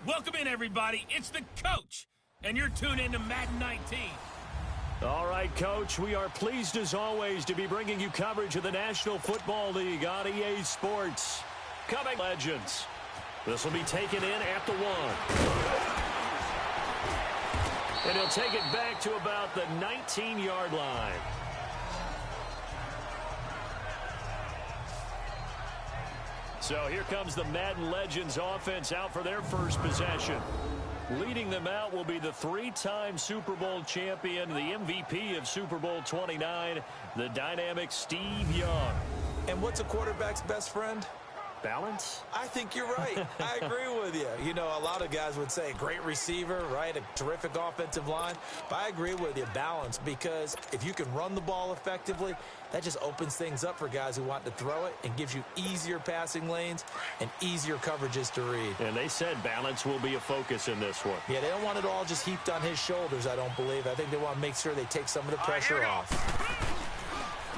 Welcome in, everybody. It's the coach, and you're tuned in to Madden 19. All right, Coach, we are pleased as always to be bringing you coverage of the National Football League on EA Sports. Coming Legends. This will be taken in at the 1. And he'll take it back to about the 19-yard line. So here comes the Madden Legends offense out for their first possession. Leading them out will be the three-time Super Bowl champion, the MVP of Super Bowl 29, the dynamic Steve Young. And what's a quarterback's best friend? Balance? I think you're right. I agree with you. You know, a lot of guys would say great receiver, right? A terrific offensive line. But I agree with you, balance, because if you can run the ball effectively, that just opens things up for guys who want to throw it and gives you easier passing lanes and easier coverages to read. And they said balance will be a focus in this one. Yeah, they don't want it all just heaped on his shoulders, I don't believe. I think they want to make sure they take some of the pressure off.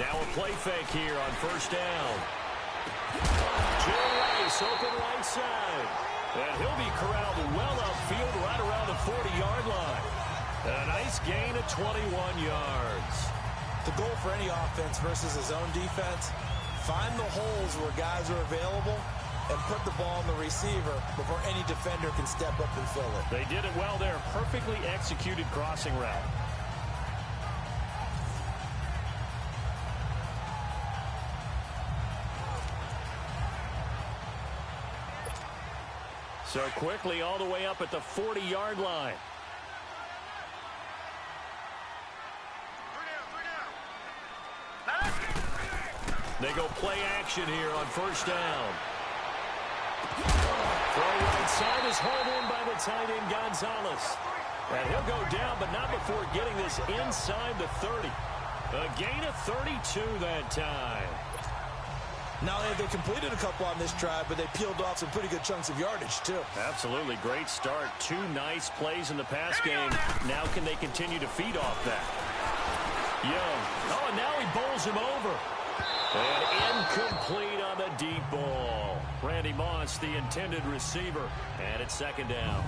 Now a play fake here on first down. Joe Rice open right side. And he'll be corralled well upfield right around the 40-yard line. And a nice gain of 21 yards. The goal for any offense versus his own defense, find the holes where guys are available and put the ball on the receiver before any defender can step up and fill it. They did it well there. Perfectly executed crossing route. So quickly all the way up at the 40-yard line. They go play action here on first down. Throw right side is hauled in by the tight end Gonzalez. And he'll go down, but not before getting this inside the 30. A gain of 32 that time. Not only have they completed a couple on this drive, but they peeled off some pretty good chunks of yardage, too. Absolutely. Great start. Two nice plays in the pass game. Now can they continue to feed off that? Young. Oh, and now he bowls him over. And incomplete on the deep ball. Randy Moss, the intended receiver. And it's second down.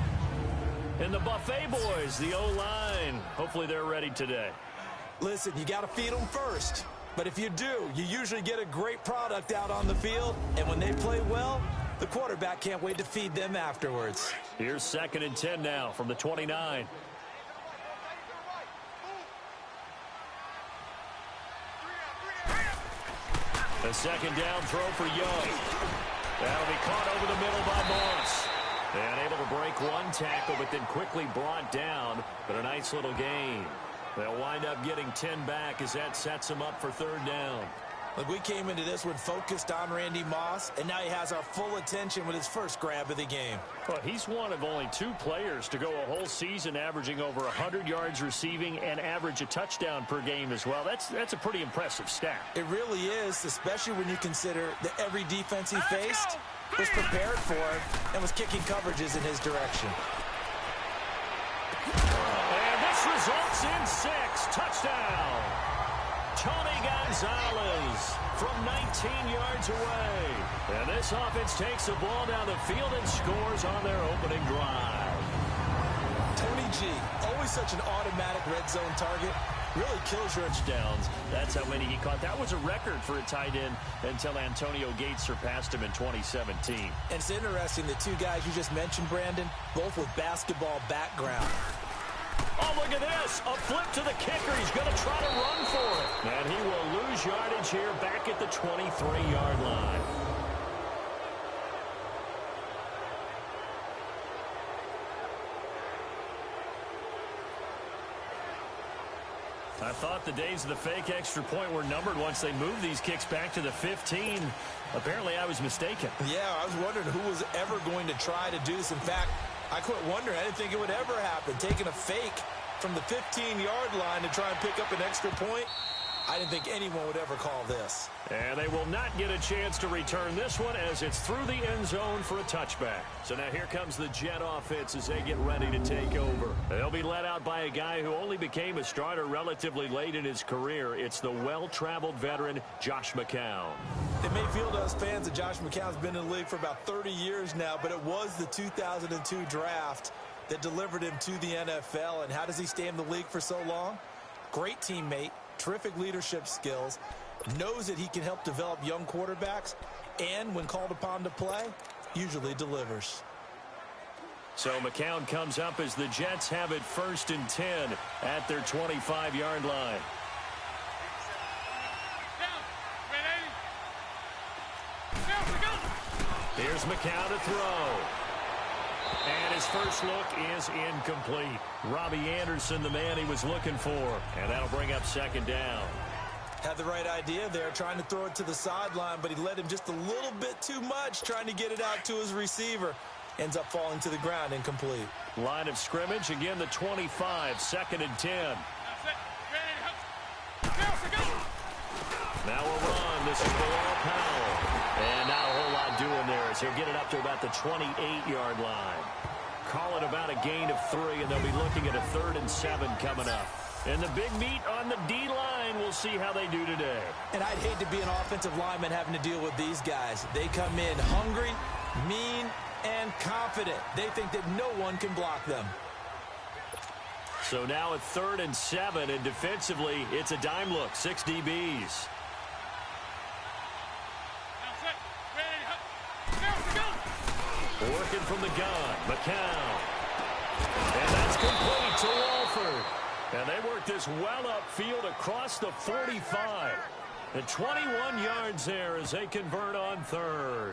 And the Buffet boys, the O-line. Hopefully they're ready today. Listen, you got to feed them first. But if you do, you usually get a great product out on the field. And when they play well, the quarterback can't wait to feed them afterwards. Here's 2nd and 10 now from the 29. A second down throw for Young. That'll be caught over the middle by Moss. And able to break one tackle, but then quickly brought down. But a nice little gain. They'll wind up getting 10 back as that sets them up for third down. Look, we came into this one focused on Randy Moss, and now he has our full attention with his first grab of the game. Well, he's one of only 2 players to go a whole season averaging over 100 yards receiving and average a touchdown per game as well. That's a pretty impressive stat. It really is, especially when you consider that every defense he faced was prepared for him and was kicking coverages in his direction. And this results in 6. Touchdown. Tony Gonzalez from 19 yards away. And this offense takes the ball down the field and scores on their opening drive. Tony G, always such an automatic red zone target. Really kills your touchdowns. That's how many he caught. That was a record for a tight end until Antonio Gates surpassed him in 2017. And it's interesting, the 2 guys you just mentioned, Brandon, both with basketball background. Oh, look at this. A flip to the kicker. He's going to try to run for it. And he will lose yardage here back at the 23-yard line. I thought the days of the fake extra point were numbered once they moved these kicks back to the 15. Apparently, I was mistaken. Yeah, I was wondering who was ever going to try to do this. In fact, I quit wondering. I didn't think it would ever happen. Taking a fake from the 15-yard line to try and pick up an extra point. I didn't think anyone would ever call this. And they will not get a chance to return this one as it's through the end zone for a touchback. So now here comes the Jet offense as they get ready to take over. They'll be led out by a guy who only became a starter relatively late in his career. It's the well-traveled veteran, Josh McCown. It may feel to us fans that Josh McCown's been in the league for about 30 years now, but it was the 2002 draft that delivered him to the NFL. And how does he stay in the league for so long? Great teammate, terrific leadership skills, knows that he can help develop young quarterbacks, and when called upon to play, usually delivers. So McCown comes up as the Jets have it 1st and 10 at their 25-yard line. Here's McCown to throw. And his first look is incomplete. Robbie Anderson, the man he was looking for. And that'll bring up 2nd down. Had the right idea there, trying to throw it to the sideline, but he led him just a little bit too much, trying to get it out to his receiver. Ends up falling to the ground, incomplete. Line of scrimmage, again the 25, 2nd and 10. Now a run. This is Bilal Powell. And not a whole lot doing there as he'll get it up to about the 28-yard line. Call it about a gain of 3, and they'll be looking at a 3rd and 7 coming up. And the big meat on the D-line, we'll see how they do today. And I'd hate to be an offensive lineman having to deal with these guys. They come in hungry, mean, and confident. They think that no one can block them. So now a 3rd and 7, and defensively, it's a dime look, 6 DBs. Working from the gun, McCown. And that's complete to Walford. And they work this well upfield across the 45. And 21 yards there as they convert on 3rd.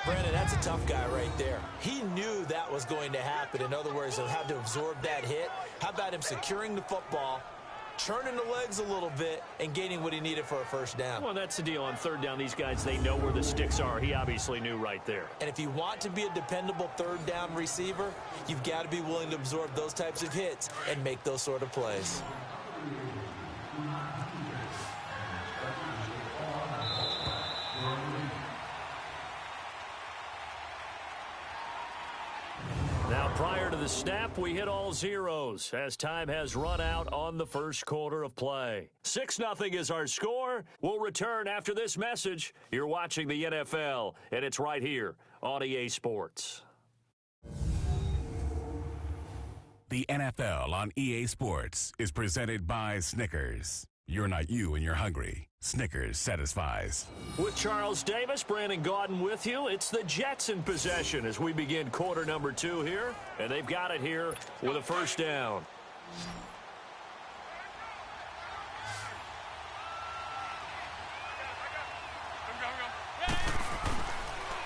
Brandon, that's a tough guy right there. He knew that was going to happen. In other words, he'll have to absorb that hit. How about him securing the football, churning the legs a little bit, and gaining what he needed for a 1st down? Well, that's the deal. On 3rd down, these guys, they know where the sticks are. He obviously knew right there. And if you want to be a dependable 3rd down receiver, you've got to be willing to absorb those types of hits and make those sort of plays. Now, prior to the snap, we hit all zeros as time has run out on the 1st quarter of play. 6-0 is our score. We'll return after this message. You're watching the NFL, and it's right here on EA Sports. The NFL on EA Sports is presented by Snickers. You're not you when you're hungry. Snickers satisfies. With Charles Davis, Brandon Gaudin with you. It's the Jets in possession as we begin quarter number 2 here. And they've got it here with a 1st down.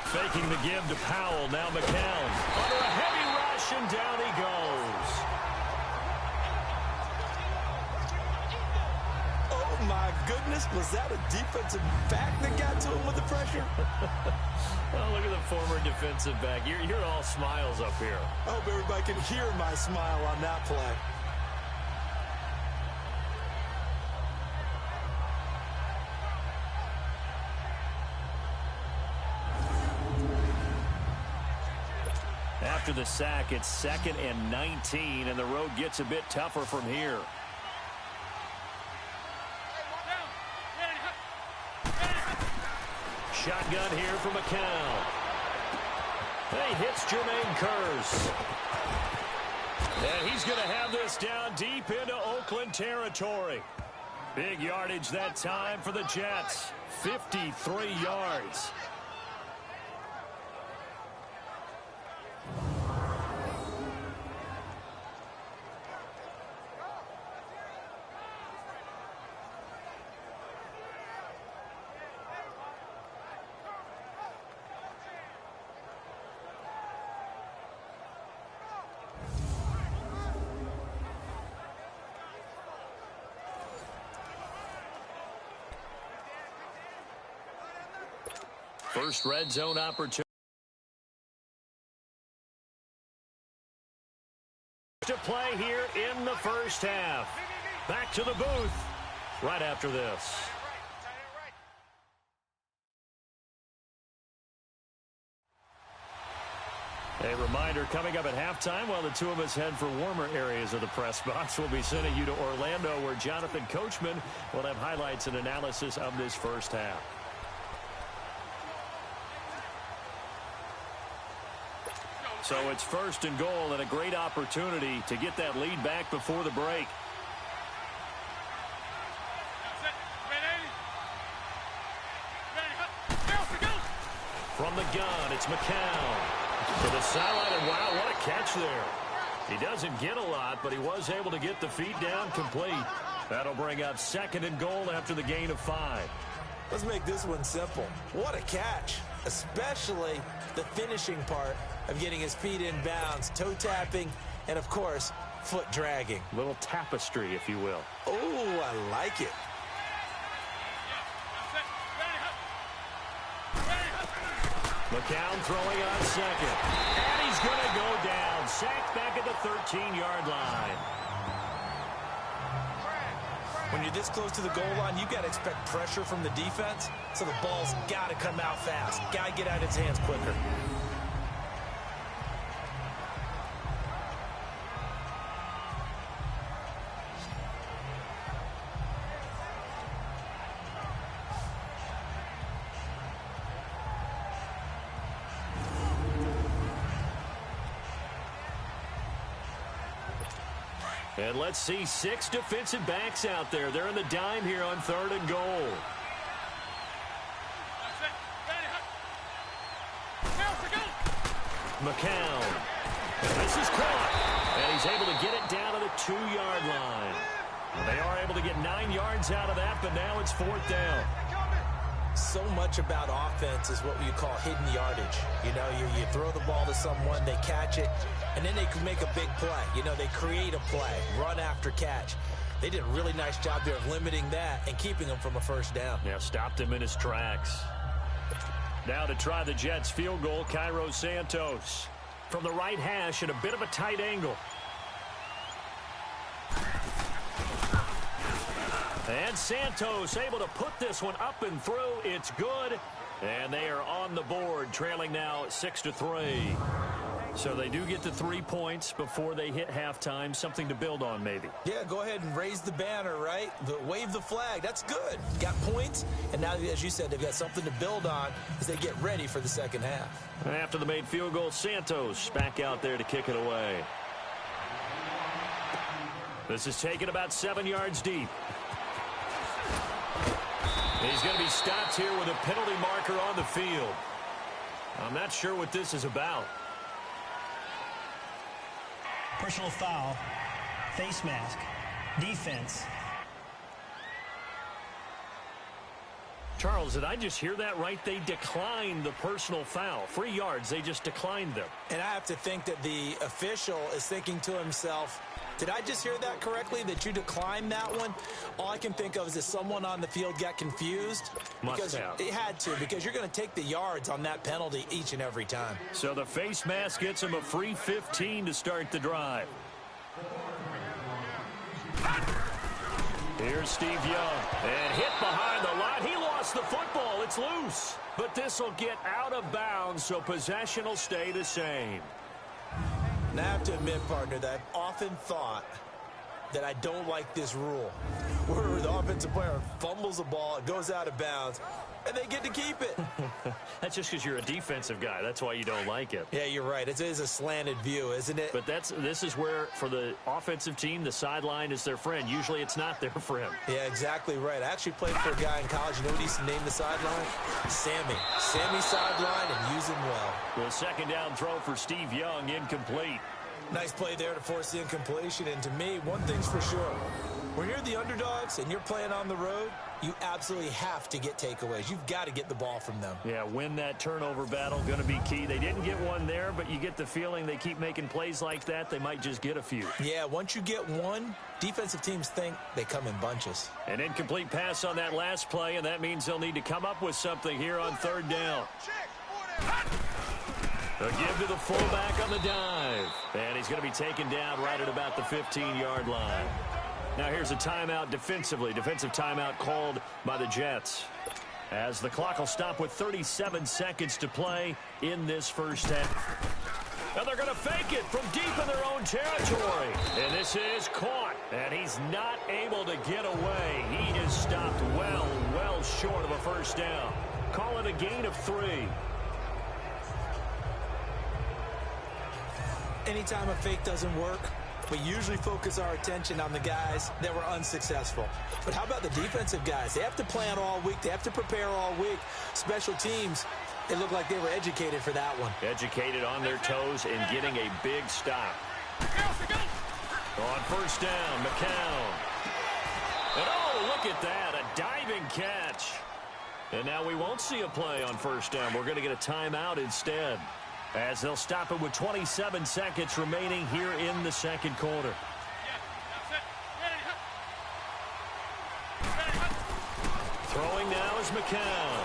Faking the give to Powell. Now McCown. Under a heavy rush, and down he goes. Oh, my goodness. Was that a defensive back that got to him with the pressure? Oh, look at the former defensive back. You're all smiles up here. I hope everybody can hear my smile on that play. After the sack, it's 2nd and 19, and the road gets a bit tougher from here. Shotgun here for McCown. He hits Jermaine Kearse. And he's going to have this down deep into Oakland territory. Big yardage that time for the Jets. 53 yards. First red zone opportunity to play here in the 1st half. Back to the booth. right after this. A reminder, coming up at halftime, while the two of us head for warmer areas of the press box, we'll be sending you to Orlando, where Jonathan Coachman will have highlights and analysis of this first half. So it's 1st and goal, and a great opportunity to get that lead back before the break. From the gun, it's McCown. To the sideline, and wow, what a catch there. He doesn't get a lot, but he was able to get the feet down complete. That'll bring up 2nd and goal after the gain of 5. Let's make this one simple. What a catch, especially the finishing part of getting his feet in bounds, toe tapping, and of course, foot dragging. Little tapestry, if you will. Oh, I like it. McCown throwing on 2nd. And he's going to go down. Sacked back at the 13-yard line. When you're this close to the goal line, you've got to expect pressure from the defense, so the ball's got to come out fast. Got to get out of its hands quicker. And let's see 6 defensive backs out there. They're in the dime here on 3rd and goal. McCown. This is caught. And he's able to get it down to the 2-yard line. They are able to get 9 yards out of that, but now it's 4th down. So much about offense is what you call hidden yardage. You know, you throw the ball to someone, they catch it, and then they can make a big play. You know, they create a play, run after catch. They did a really nice job there of limiting that and keeping him from a 1st down. Yeah, stopped him in his tracks. Now to try the Jets field goal, Cairo Santos. From the right hash at a bit of a tight angle. And Santos able to put this one up and through. It's good. And they are on the board, trailing now 6-3. So they do get the 3 points before they hit halftime. Something to build on, maybe. Yeah, go ahead and raise the banner, right? Wave the flag. That's good. Got points. And now, as you said, they've got something to build on as they get ready for the 2nd half. And after the made field goal, Santos back out there to kick it away. This is taken about 7 yards deep. He's going to be stopped here with a penalty marker on the field. I'm not sure what this is about. Personal foul, face mask, defense. Charles, did I just hear that right? They declined the personal foul. 3 yards, they just declined them. And I have to think that the official is thinking to himself, did I just hear that correctly, that you declined that one? All I can think of is that someone on the field got confused. Must have. It had to, because you're going to take the yards on that penalty each and every time. So the face mask gets him a free 15 to start the drive. Here's Steve Young. And hit behind the line. He lost the football. It's loose. But this will get out of bounds, so possession will stay the same. And I have to admit, partner, that I've often thought that I don't like this rule, where the offensive player fumbles the ball, it goes out of bounds, and they get to keep it. That's just because you're a defensive guy. That's why you don't like it. Yeah, you're right. It is a slanted view, isn't it? But this is where, for the offensive team, the sideline is their friend. Usually it's not their friend. Yeah, exactly right. I actually played for a guy in college. You know what he used to name the sideline? Sammy. Sammy sideline, and use him well. The 2nd down throw for Steve Young, incomplete. Nice play there to force the incompletion. And to me, one thing's for sure. When you're the underdogs and you're playing on the road, you absolutely have to get takeaways. You've got to get the ball from them. Yeah, win that turnover battle, going to be key. They didn't get one there, but you get the feeling they keep making plays like that, they might just get a few. Yeah, once you get one, defensive teams think they come in bunches. An incomplete pass on that last play, and that means they'll need to come up with something here on 3rd down. A give to the fullback on the dive. And he's going to be taken down right at about the 15-yard line. Now here's a timeout defensively. Defensive timeout called by the Jets. As the clock will stop with 37 seconds to play in this first half. Now they're going to fake it from deep in their own territory. And this is caught. And he's not able to get away. He is stopped well short of a first down. Call it a gain of 3. Anytime a fake doesn't work, we usually focus our attention on the guys that were unsuccessful. But how about the defensive guys? They have to plan all week. They have to prepare all week. Special teams, it looked like they were educated for that one. Educated on their toes and getting a big stop. On first down, McCown. And oh, look at that, a diving catch. And now we won't see a play on first down. We're going to get a timeout instead, as they'll stop it with 27 seconds remaining here in the second quarter. Throwing now is McCown.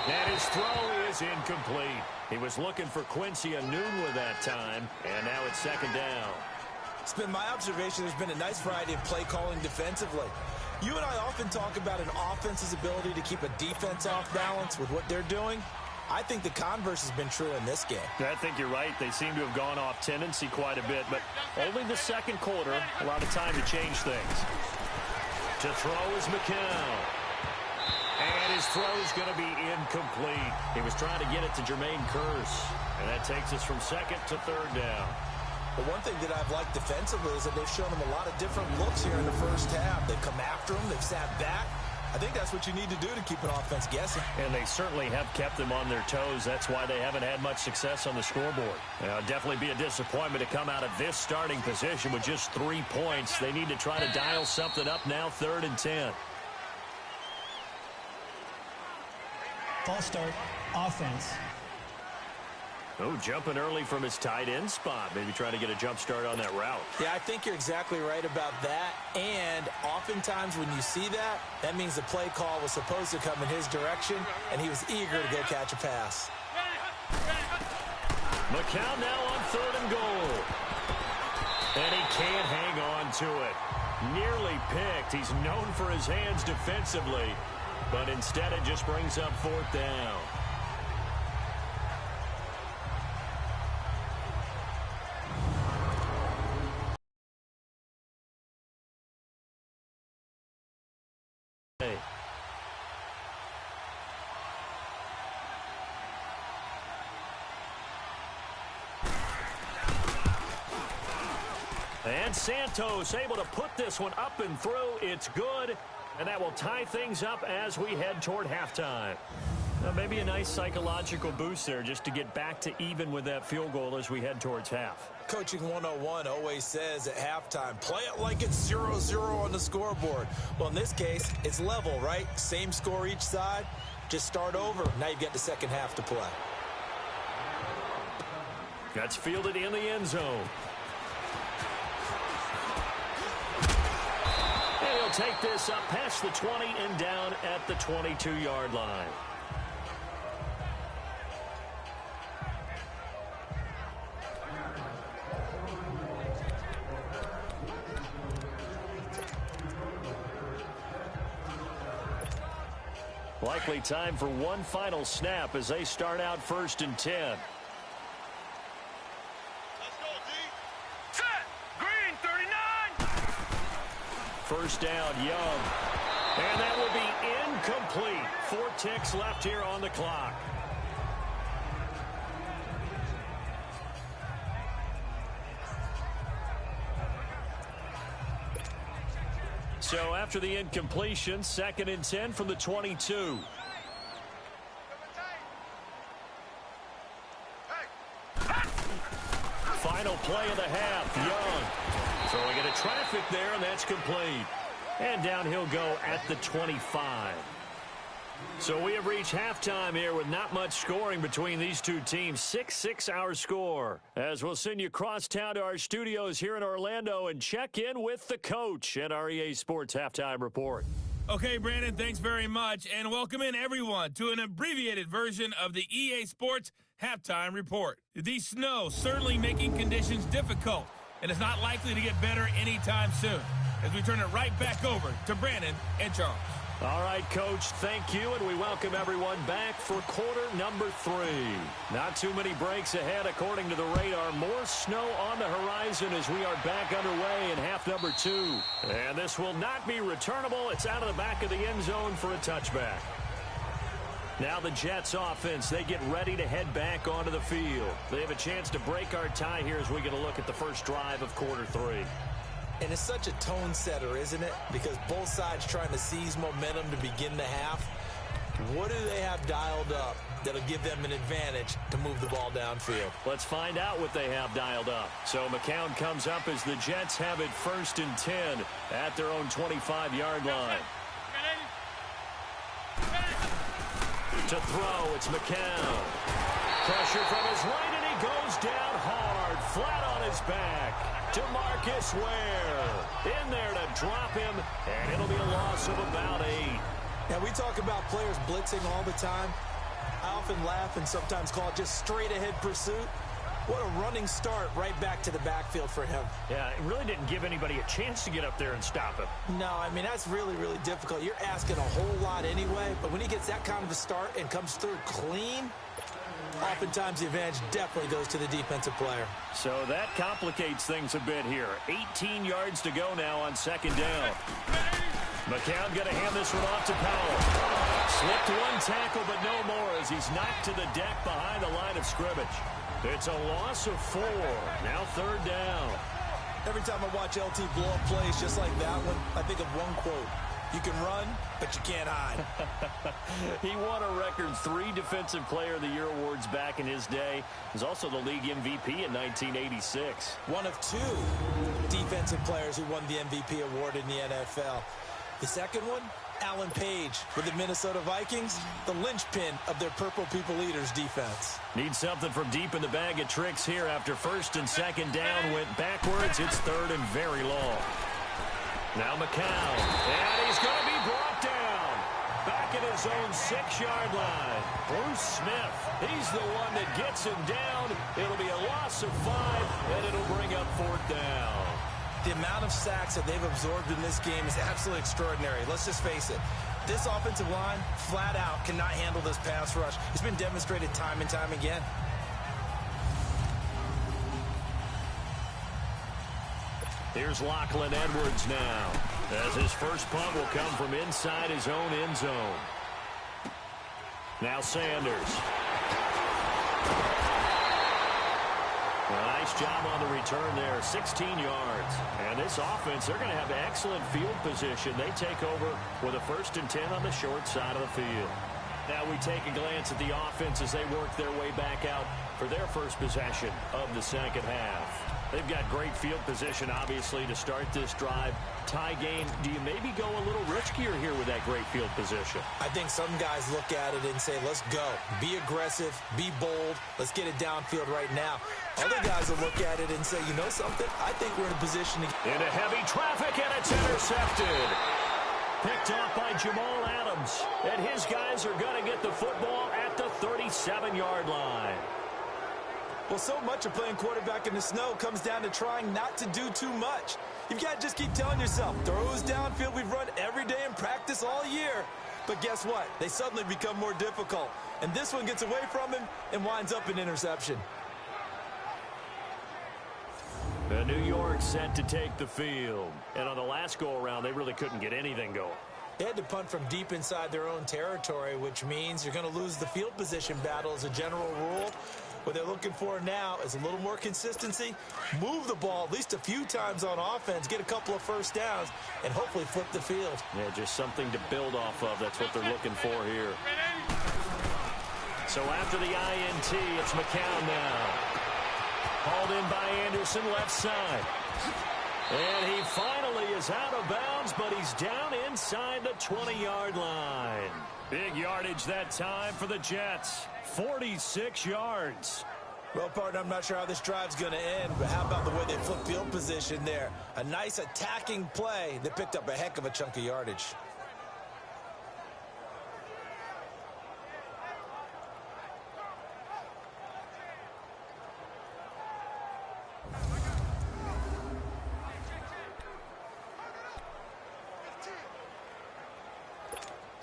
And his throw is incomplete. He was looking for Quincy Enunwa that time, and now it's second down. It's been my observation there's been a nice variety of play calling defensively. You and I often talk about an offense's ability to keep a defense off balance with what they're doing. I think the converse has been true in this game. I think you're right. They seem to have gone off tendency quite a bit, but only the second quarter, a lot of time to change things. To throw is McCown. And his throw is going to be incomplete. He was trying to get it to Jermaine Kearse, and that takes us from second to third down. But one thing that I've liked defensively is that they've shown them a lot of different looks here in the first half. They've come after them. They've sat back. I think that's what you need to do to keep an offense guessing. And they certainly have kept them on their toes. That's why they haven't had much success on the scoreboard. Definitely be a disappointment to come out of this starting position with just 3 points. They need to try to dial something up now, 3rd and 10. False start, offense. Oh, jumping early from his tight end spot. Maybe trying to get a jump start on that route. Yeah, I think you're exactly right about that. And oftentimes when you see that, that means the play call was supposed to come in his direction, and he was eager to go catch a pass. McCown now on 3rd and goal. And he can't hang on to it. Nearly picked. He's known for his hands defensively, but instead it just brings up 4th down. And Santos able to put this one up and through. It's good. And that will tie things up as we head toward halftime. Maybe a nice psychological boost there just to get back to even with that field goal as we head towards half. Coaching 101 always says at halftime, play it like it's 0-0 on the scoreboard. Well, in this case, it's level, right? Same score each side. Just start over. Now you've got the second half to play. That's fielded in the end zone. And he'll take this up past the 20 and down at the 22-yard line. Likely time for one final snap as they start out 1st and 10. Let's go, D. Set. Green, 39. First down, Young. And that will be incomplete. 4 ticks left here on the clock. So after the incompletion, 2nd and 10 from the 22. Final play of the half, Young. Throwing into traffic there, and that's complete. And down he'll go at the 25. So we have reached halftime here with not much scoring between these two teams. 6-6 our score. As we'll send you across town to our studios here in Orlando and check in with the coach at our EA Sports Halftime Report. Okay, Brandon, thanks very much. And welcome in, everyone, to an abbreviated version of the EA Sports Halftime Report. The snow certainly making conditions difficult, and it's not likely to get better anytime soon. as we turn it right back over to Brandon and Charles. All right, Coach, thank you, and we welcome everyone back for quarter number 3. Not too many breaks ahead, according to the radar. More snow on the horizon as we are back underway in half number 2. And this will not be returnable. It's out of the back of the end zone for a touchback. Now the Jets offense, they get ready to head back onto the field. They have a chance to break our tie here as we get a look at the first drive of quarter 3. And it's such a tone setter, isn't it? Because both sides trying to seize momentum to begin the half. What do they have dialed up that'll give them an advantage to move the ball downfield? Let's find out what they have dialed up. So McCown comes up as the Jets have it 1st and 10 at their own 25-yard line. To throw, it's McCown. Pressure from his right, and he goes down hard, flat on his back. To Marcus Ware. In there to drop him, and it'll be a loss of about 8. Now, we talk about players blitzing all the time. I often laugh and sometimes call it just straight-ahead pursuit. What a running start right back to the backfield for him. Yeah, it really didn't give anybody a chance to get up there and stop him. No, I mean, that's really, really difficult. You're asking a whole lot anyway, but when he gets that kind of a start and comes through clean, oftentimes the advantage definitely goes to the defensive player. So that complicates things a bit here. 18 yards to go now on 2nd down. McCown going to hand this one off to Powell. Slipped one tackle, but no more as he's knocked to the deck behind the line of scrimmage. It's a loss of 4. Now 3rd down. Every time I watch LT blow up plays just like that one, I think of one quote. You can run, but you can't hide. He won a record 3 Defensive Player of the Year awards back in his day. He was also the league MVP in 1986. One of 2 defensive players who won the MVP award in the NFL. The second one, Alan Page with the Minnesota Vikings, the linchpin of their Purple People Eaters defense. Need something from deep in the bag of tricks here after 1st and 2nd down. Went backwards. It's 3rd and very long. Now McCown, and he's going to be brought down. Back at his own 6-yard line. Bruce Smith, he's the one that gets him down. It'll be a loss of 5, and it'll bring up 4th down. The amount of sacks that they've absorbed in this game is absolutely extraordinary. Let's just face it. This offensive line, flat out, cannot handle this pass rush. It's been demonstrated time and time again. Here's Lachlan Edwards now, as his first punt will come from inside his own end zone. Now Sanders. A nice job on the return there, 16 yards. And this offense, they're going to have excellent field position. They take over with a 1st and 10 on the short side of the field. Now we take a glance at the offense as they work their way back out for their first possession of the 2nd half. They've got great field position, obviously, to start this drive. Tie game, do you maybe go a little riskier here with that great field position? I think some guys look at it and say, let's go. Be aggressive. Be bold. Let's get it downfield right now. Other guys will look at it and say, you know something? I think we're in a position to... Into heavy traffic, and it's intercepted. Picked off by Jamal Adams. And his guys are going to get the football at the 37-yard line. Well, so much of playing quarterback in the snow comes down to trying not to do too much. You've got to just keep telling yourself, throws downfield we've run every day in practice all year. But guess what? They suddenly become more difficult. And this one gets away from him and winds up an interception. The New York set to take the field. And on the last go-around, they really couldn't get anything going. They had to punt from deep inside their own territory, which means you're going to lose the field position battle as a general rule. What they're looking for now is a little more consistency, move the ball at least a few times on offense, get a couple of first downs, and hopefully flip the field. Yeah, just something to build off of. That's what they're looking for here. So after the INT, it's McCown now. Hauled in by Anderson, left side. And he finally is out of bounds, but he's down inside the 20-yard line. Big yardage that time for the Jets. 46 yards. Well, partner, I'm not sure how this drive's going to end, but how about the way they flip field position there? A nice attacking play that picked up a heck of a chunk of yardage.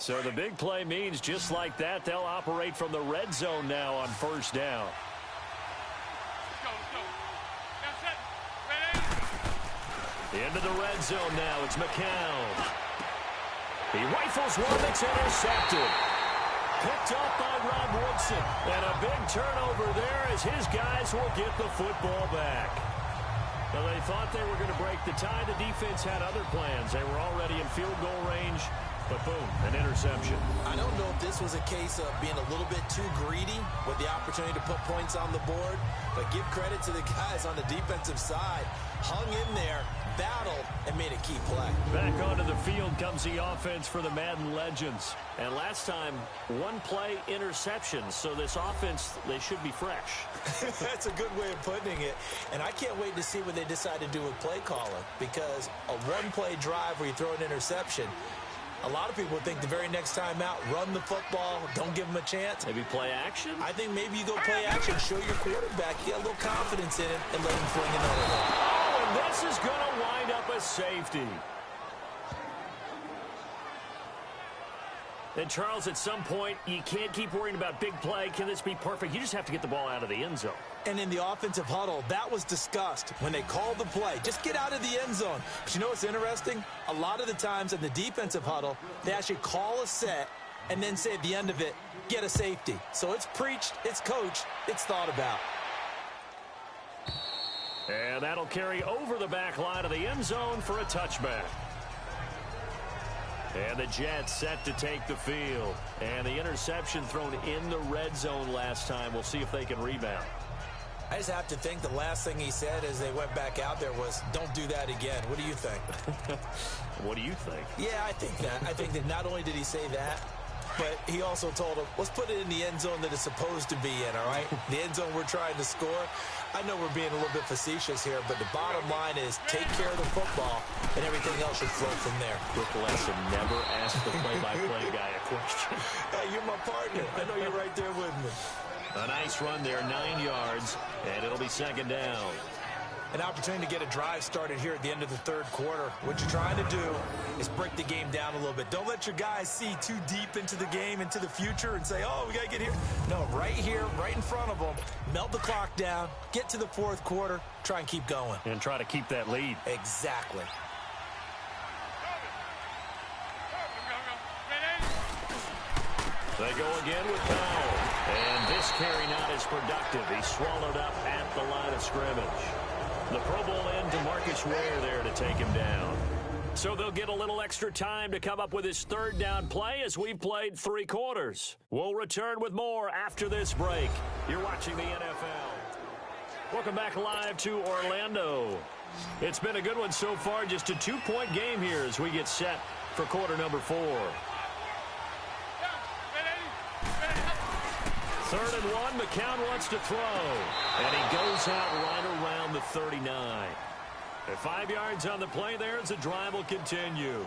So the big play means just like that, they'll operate from the red zone now on first down. Into the red zone now. It's McCown. He rifles one that's intercepted. Picked up by Rob Woodson. And a big turnover there as his guys will get the football back. Well, they thought they were going to break the tie. The defense had other plans. They were already in field goal range. But boom, an interception. I don't know if this was a case of being a little bit too greedy with the opportunity to put points on the board, but give credit to the guys on the defensive side. Hung in there, battled, and made a key play. Back onto the field comes the offense for the Madden Legends. And last time, one play interceptions. So this offense, they should be fresh. That's a good way of putting it. And I can't wait to see what they decide to do with play calling, because a one-play drive where you throw an interception, a lot of people think the very next time out, run the football, don't give them a chance. Maybe play action? I think maybe you go play action, show your quarterback, get a little confidence in it, and let him fling another one. Oh, and this is going to wind up a safety. And, Charles, at some point, you can't keep worrying about big play. Can this be perfect? You just have to get the ball out of the end zone. And in the offensive huddle, that was discussed when they called the play. Just get out of the end zone. But you know what's interesting? A lot of the times in the defensive huddle, they actually call a set and then say at the end of it, get a safety. So it's preached, it's coached, it's thought about. And that'll carry over the back line of the end zone for a touchback. And the Jets set to take the field. And the interception thrown in the red zone last time. We'll see if they can rebound. I just have to think the last thing he said as they went back out there was, don't do that again. What do you think? What do you think? Yeah, I think that. I think that not only did he say that, but he also told him, let's put it in the end zone that it's supposed to be in, all right? The end zone we're trying to score. I know we're being a little bit facetious here, but the bottom line is take care of the football, and everything else should flow from there. Quick lesson, never ask the play-by-play guy a question. Hey, you're my partner. I know you're right there with me. A nice run there, 9 yards, and it'll be second down. An opportunity to get a drive started here at the end of the third quarter. What you're trying to do is break the game down a little bit. Don't let your guys see too deep into the game, into the future, and say, oh, we got to get here. No, right here, right in front of them, melt the clock down, get to the fourth quarter, try and keep going. And try to keep that lead. Exactly. They go again with Powell. And this carry not as productive. He's swallowed up at the line of scrimmage. The Pro Bowl end to Marcus Ware there to take him down. So they'll get a little extra time to come up with his third down play as we've played 3 quarters. We'll return with more after this break. You're watching the NFL. Welcome back live to Orlando. It's been a good one so far. Just a 2-point game here as we get set for quarter number 4. 3rd and 1, McCown wants to throw. And he goes out right around the 39. At 5 yards on the play there as the drive will continue.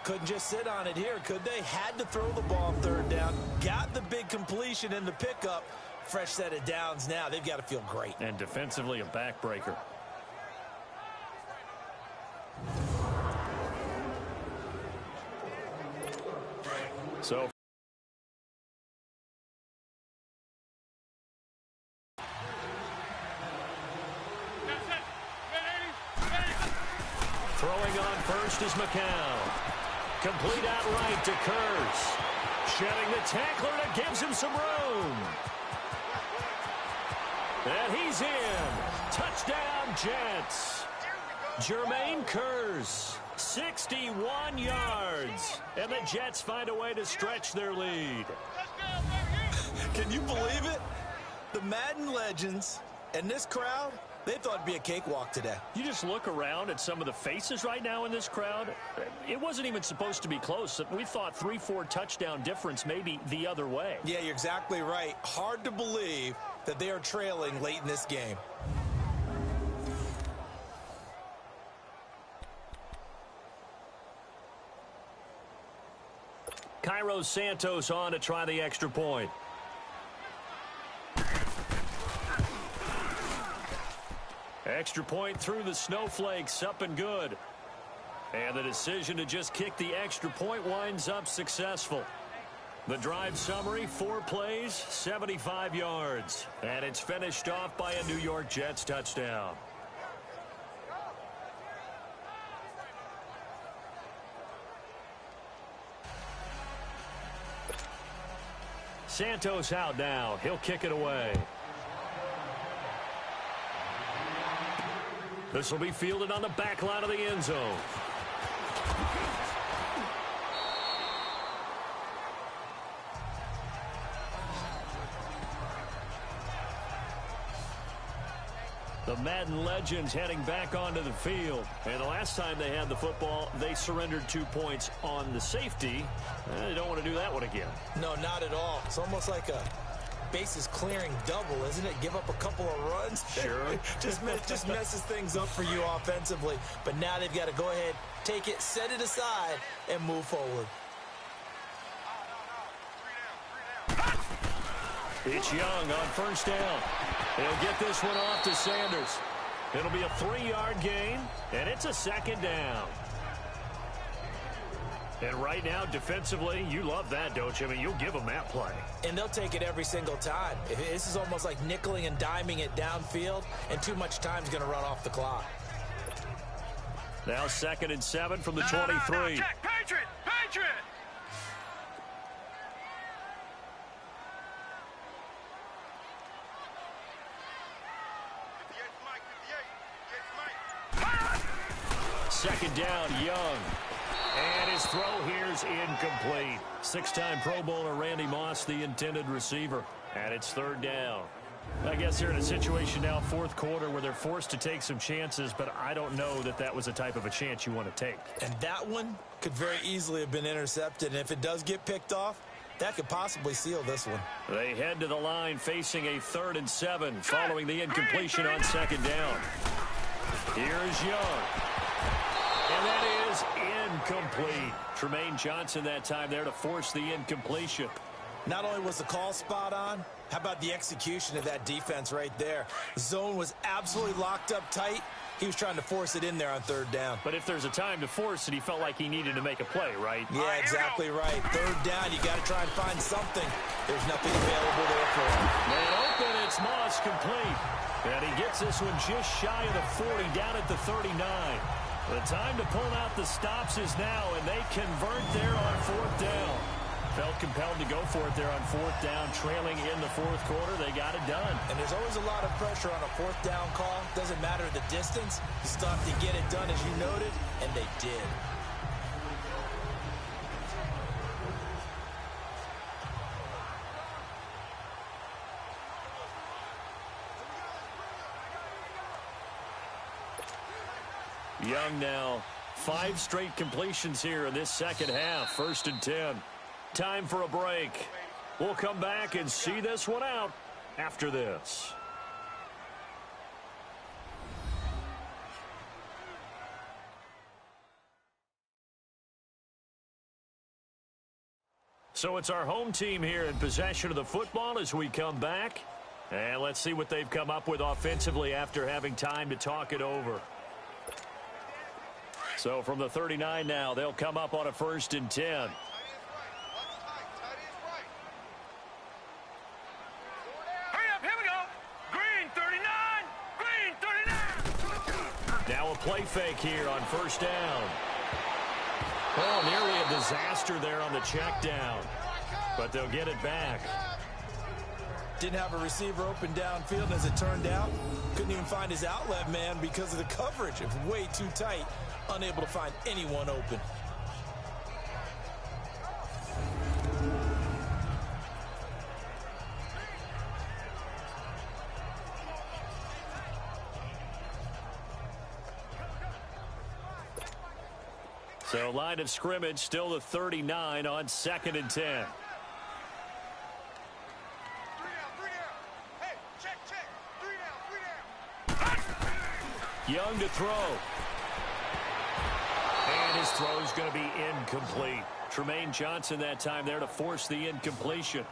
Couldn't just sit on it here, could they? Had to throw the ball on 3rd down. Got the big completion in the pickup. Fresh set of downs now. They've got to feel great. And defensively a backbreaker. So throwing on first is McCown. Complete out right to Kurz. Shedding the tackler that gives him some room. And he's in. Touchdown, Jets. Jermaine Kurz, 61 yards. And the Jets find a way to stretch their lead. Can you believe it? The Madden legends and this crowd, they thought it'd be a cakewalk today. You just look around at some of the faces right now in this crowd. It wasn't even supposed to be close. We thought 3-4 touchdown difference maybe the other way. Yeah, you're exactly right. Hard to believe that they are trailing late in this game. Cairo Santos on to try the extra point. Extra point through the snowflakes, up and good. And the decision to just kick the extra point winds up successful. The drive summary, 4 plays, 75 yards. And it's finished off by a New York Jets touchdown. Santos out now. He'll kick it away. This will be fielded on the back line of the end zone. The Madden legends heading back onto the field. And the last time they had the football, they surrendered 2 points on the safety. They don't want to do that one again. No, not at all. It's almost like a bases clearing double, isn't it? Give up a couple of runs. Sure. just messes things up for you offensively. But now they've got to go ahead, take it, set it aside, and move forward. It's Young on first down. He'll get this one off to Sanders. It'll be a 3-yard gain, and it's a second down. And right now, defensively, you love that, don't you? I mean, you'll give them that play. And they'll take it every single time. This is almost like nickeling and diming it downfield, and too much time's going to run off the clock. Now 2nd and 7 from the 23. No, check. Patriot! Patriot! Second down, Young. And his throw here's incomplete. 6-time Pro Bowler Randy Moss, the intended receiver. And it's 3rd down. I guess they're in a situation now, 4th quarter, where they're forced to take some chances, but I don't know that that was the type of a chance you want to take. And that one could very easily have been intercepted. And if it does get picked off, that could possibly seal this one. They head to the line facing a 3rd and 7 following the incompletion on 2nd down. Here's Young. And that is incomplete. Tremaine Johnson that time there to force the incompletion. Not only was the call spot on, how about the execution of that defense right there? The zone was absolutely locked up tight. He was trying to force it in there on 3rd down. But if there's a time to force it, he felt like he needed to make a play, right? Yeah, exactly right. 3rd down, you got to try and find something. There's nothing available there for him. Man open, it's Moss complete. And he gets this one just shy of the 40, down at the 39. The time to pull out the stops is now, and they convert there on 4th down. Felt compelled to go for it there on 4th down, trailing in the 4th quarter. They got it done. And there's always a lot of pressure on a 4th down call. Doesn't matter the distance. You still have to get it done, as you noted, and they did. Young now, 5 straight completions here in this second half. 1st and 10. Time for a break. We'll come back and see this one out after this. So it's our home team here in possession of the football as we come back. And let's see what they've come up with offensively after having time to talk it over. So from the 39 now, they'll come up on a 1st and 10. Here we go. Green 39. Green 39. Now a play fake here on 1st down. Well, nearly a disaster there on the check down. But they'll get it back. Didn't have a receiver open downfield, as it turned out. Couldn't even find his outlet man because of the coverage. It was way too tight. Unable to find anyone open. So line of scrimmage still the 39 on 2nd and 10. 3 down. Hey, check. 3 down. Young to throw. And his throw is going to be incomplete. Tremaine Johnson that time there to force the incompletion.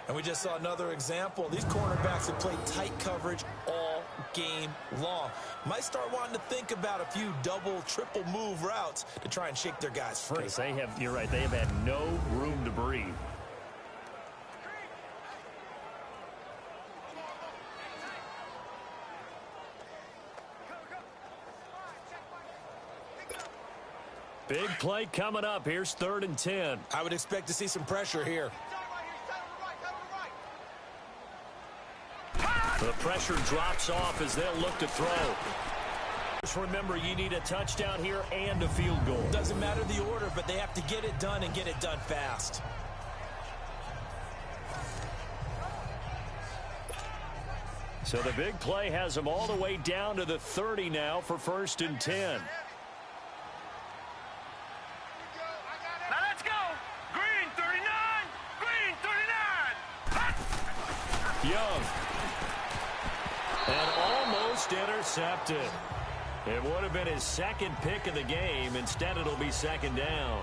And we just saw another example. These cornerbacks have played tight coverage all game long. Might start wanting to think about a few double, triple move routes to try and shake their guys free. You're right, they have had no room to breathe. Big play coming up. Here's 3rd and 10. I would expect to see some pressure here. The pressure drops off as they'll look to throw. Just remember, you need a touchdown here and a field goal. Doesn't matter the order, but they have to get it done and get it done fast. So the big play has them all the way down to the 30 now for 1st and 10. Now let's go. Green 39. Green 39. Young. And almost intercepted. It would have been his 2nd pick of the game. Instead, it'll be 2nd down.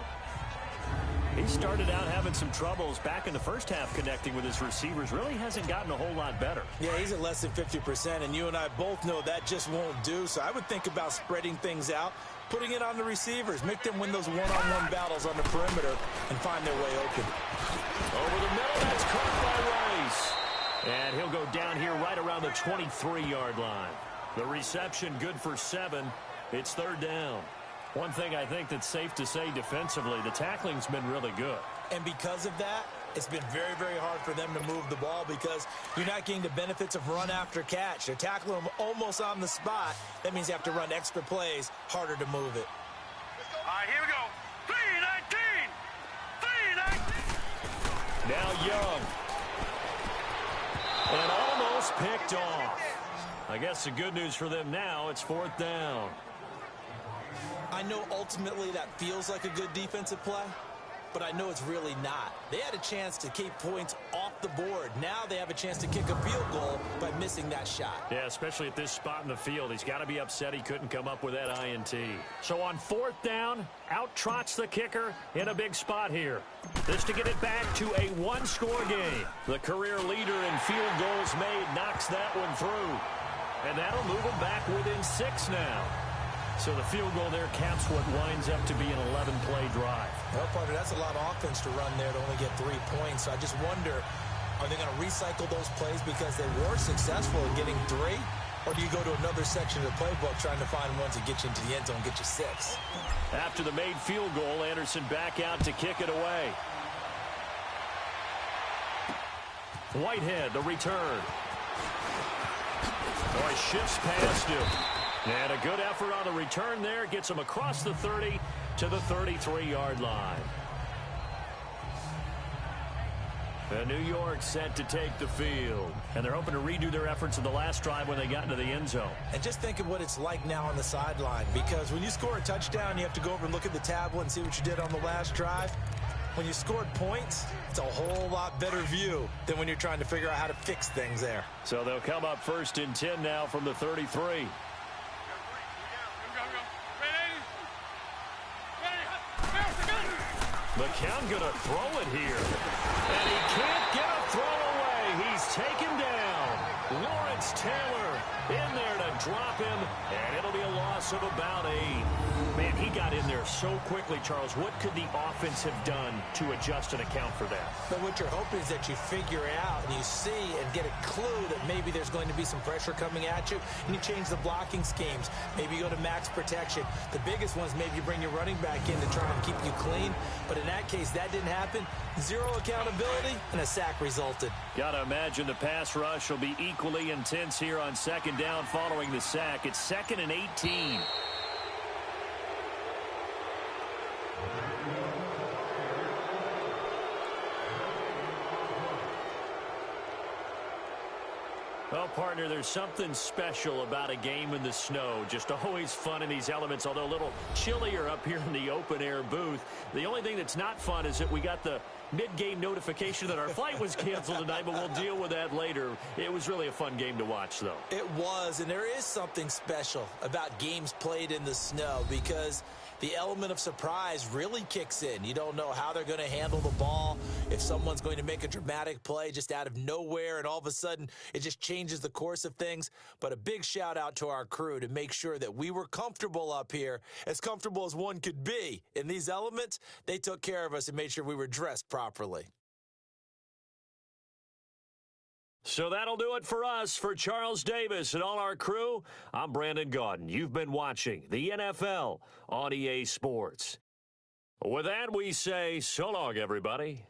He started out having some troubles back in the first half connecting with his receivers. Really hasn't gotten a whole lot better. Yeah, he's at less than 50%, and you and I both know that just won't do. So I would think about spreading things out, putting it on the receivers, make them win those one-on-one battles on the perimeter, and find their way open. Over the middle, that's caught by Rice. And he'll go down here right around the 23-yard line. The reception good for 7. It's 3rd down. One thing I think that's safe to say defensively, the tackling's been really good. And because of that, it's been very, very hard for them to move the ball because you're not getting the benefits of run after catch. They're tackling them almost on the spot. That means you have to run extra plays, harder to move it. All right, here we go. 319. 319. Now Young. And almost picked off. I guess the good news for them now, it's 4th down. I know ultimately that feels like a good defensive play, but I know it's really not. They had a chance to keep points off the board. Now they have a chance to kick a field goal by missing that shot. Yeah, especially at this spot in the field. He's got to be upset he couldn't come up with that INT. So on 4th down, out trots the kicker in a big spot here. This to get it back to a 1-score game. The career leader in field goals made knocks that one through. And that'll move him back within 6 now. So the field goal there caps what winds up to be an 11-play drive. Well, partner, that's a lot of offense to run there to only get 3 points. So I just wonder, are they going to recycle those plays because they were successful in getting 3? Or do you go to another section of the playbook trying to find ones that get you into the end zone and get you 6? After the made field goal, Anderson back out to kick it away. Whitehead, the return. Boy, shifts past him. And a good effort on the return there. Gets him across the 30 to the 33-yard line. And New York set to take the field. And they're hoping to redo their efforts in the last drive when they got into the end zone. And just think of what it's like now on the sideline. Because when you score a touchdown, you have to go over and look at the tablet and see what you did on the last drive. When you scored points, it's a whole lot better view than when you're trying to figure out how to fix things there. So they'll come up 1st and 10 now from the 33. McCown going to throw it here. And he can't get a throw away. He's taken down. Lawrence Taylor in there to drop him. And it'll be a loss of about 8. Man, he got in there so quickly, Charles. What could the offense have done to adjust and account for that? But what you're hoping is that you figure out and you see and get a clue that maybe there's going to be some pressure coming at you, and you change the blocking schemes. Maybe you go to max protection. The biggest one is maybe you bring your running back in to try and keep you clean. But in that case, that didn't happen. 0 accountability, and a sack resulted. Got to imagine the pass rush will be equally intense here on 2nd down following the sack. It's 2nd and 18. Well, partner, there's something special about a game in the snow. Just always fun in these elements, although a little chillier up here in the open-air booth. The only thing that's not fun is that we got the mid-game notification that our flight was canceled tonight, but we'll deal with that later. It was really a fun game to watch, though. It was, and there is something special about games played in the snow because the element of surprise really kicks in. You don't know how they're going to handle the ball. if someone's going to make a dramatic play just out of nowhere and all of a sudden it just changes the course of things. But a big shout out to our crew to make sure that we were comfortable up here, as comfortable as one could be in these elements. They took care of us and made sure we were dressed properly. So that'll do it for us. For Charles Davis and all our crew, I'm Brandon Gaudin. You've been watching the NFL on EA Sports. With that, we say so long, everybody.